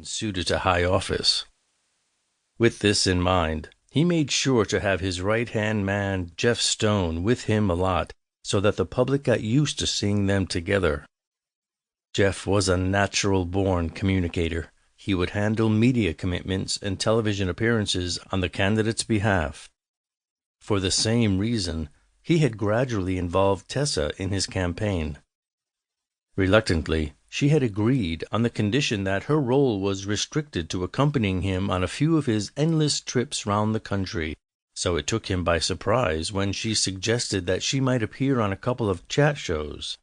man suited to high office. With this in mind, he made sure to have his right-hand man, Jeff Stone, with him a lot, so that the public got used to seeing them together. Jeff was a natural-born communicator. He would handle media commitments and television appearances on the candidate's behalf. For the same reason, he had gradually involved Tessa in his campaign. Reluctantly, she had agreed on the condition that her role was restricted to accompanying him on a few of his endless trips round the country, so it took him by surprise when she suggested that she might appear on a couple of chat shows.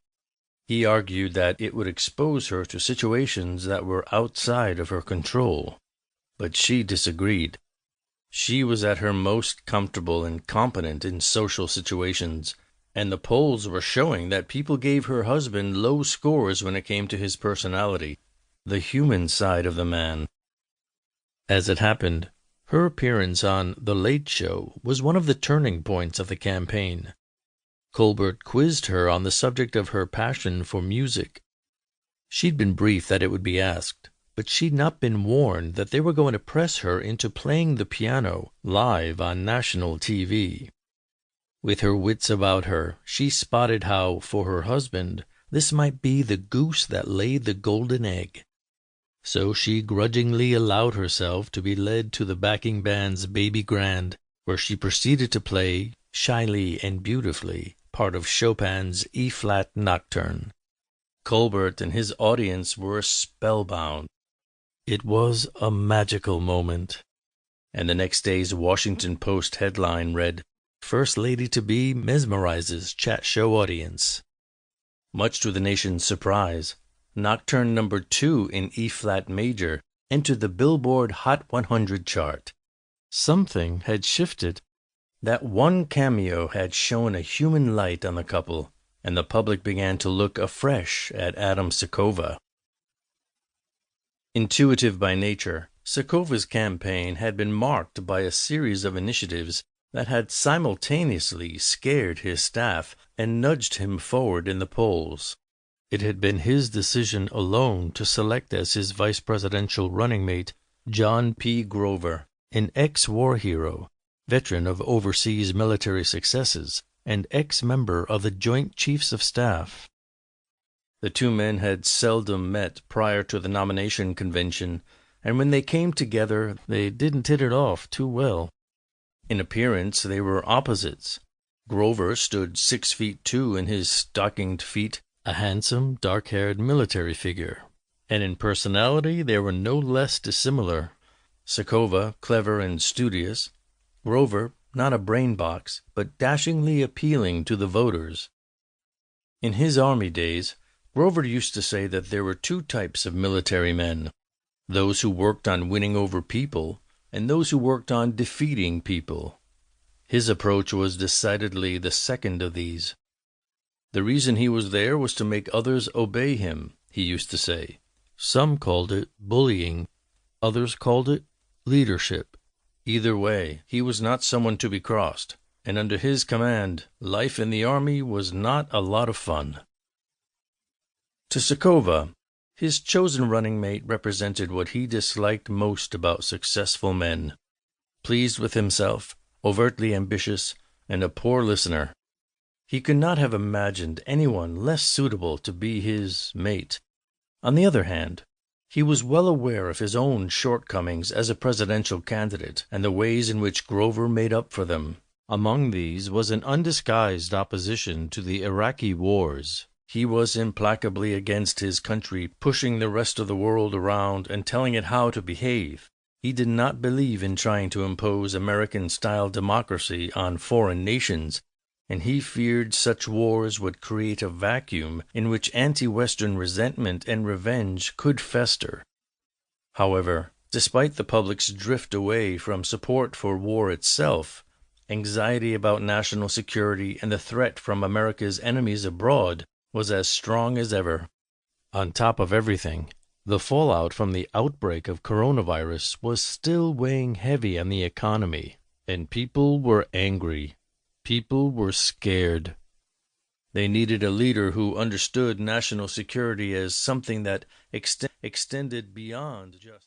He argued that it would expose her to situations that were outside of her control, but she disagreed. She was at her most comfortable and competent in social situations, and the polls were showing that people gave her husband low scores when it came to his personality, the human side of the man. As it happened, her appearance on The Late Show was one of the turning points of the campaign. Colbert quizzed her on the subject of her passion for music. She'd been briefed that it would be asked, but she'd not been warned that they were going to press her into playing the piano live on national TV. With her wits about her, she spotted how, for her husband, this might be the goose that laid the golden egg. So she grudgingly allowed herself to be led to the backing band's baby grand, where she proceeded to play, shyly and beautifully, part of Chopin's E-flat Nocturne. Colbert and his audience were spellbound. It was a magical moment. And the next day's Washington Post headline read, "First Lady-to-be mesmerizes chat show audience." Much to the nation's surprise, Nocturne No. 2 in E-flat major entered the Billboard Hot 100 chart. Something had shifted. That one cameo had shown a human light on the couple, and the public began to look afresh at Adam Sekova. Intuitive by nature, Sekova's campaign had been marked by a series of initiatives that had simultaneously scared his staff and nudged him forward in the polls. It had been his decision alone to select as his vice presidential running mate John P. Grover, an ex-war hero, veteran of overseas military successes, and ex-member of the Joint Chiefs of Staff. The two men had seldom met prior to the nomination convention, and when they came together, they didn't hit it off too well. In appearance, they were opposites. Grover stood 6'2" in his stockinged feet, a handsome, dark-haired military figure, and in personality they were no less dissimilar. Sekova, clever and studious; Grover, not a brain box, but dashingly appealing to the voters. In his army days, Grover used to say that there were two types of military men: those who worked on winning over people, and those who worked on defeating people. His approach was decidedly the second of these. The reason he was there was to make others obey him, he used to say. Some called it bullying, others called it leadership. Either way, he was not someone to be crossed, and under his command, life in the army was not a lot of fun. To Sekova, his chosen running mate represented what he disliked most about successful men: pleased with himself, overtly ambitious, and a poor listener. He could not have imagined anyone less suitable to be his mate. On the other hand, he was well aware of his own shortcomings as a presidential candidate and the ways in which Grover made up for them. Among these was an undisguised opposition to the Iraqi wars. He was implacably against his country pushing the rest of the world around and telling it how to behave. He did not believe in trying to impose American-style democracy on foreign nations, and he feared such wars would create a vacuum in which anti-Western resentment and revenge could fester. However, despite the public's drift away from support for war itself, anxiety about national security and the threat from America's enemies abroad was as strong as ever. On top of everything, the fallout from the outbreak of coronavirus was still weighing heavy on the economy, and people were angry. People were scared. They needed a leader who understood national security as something that extended beyond just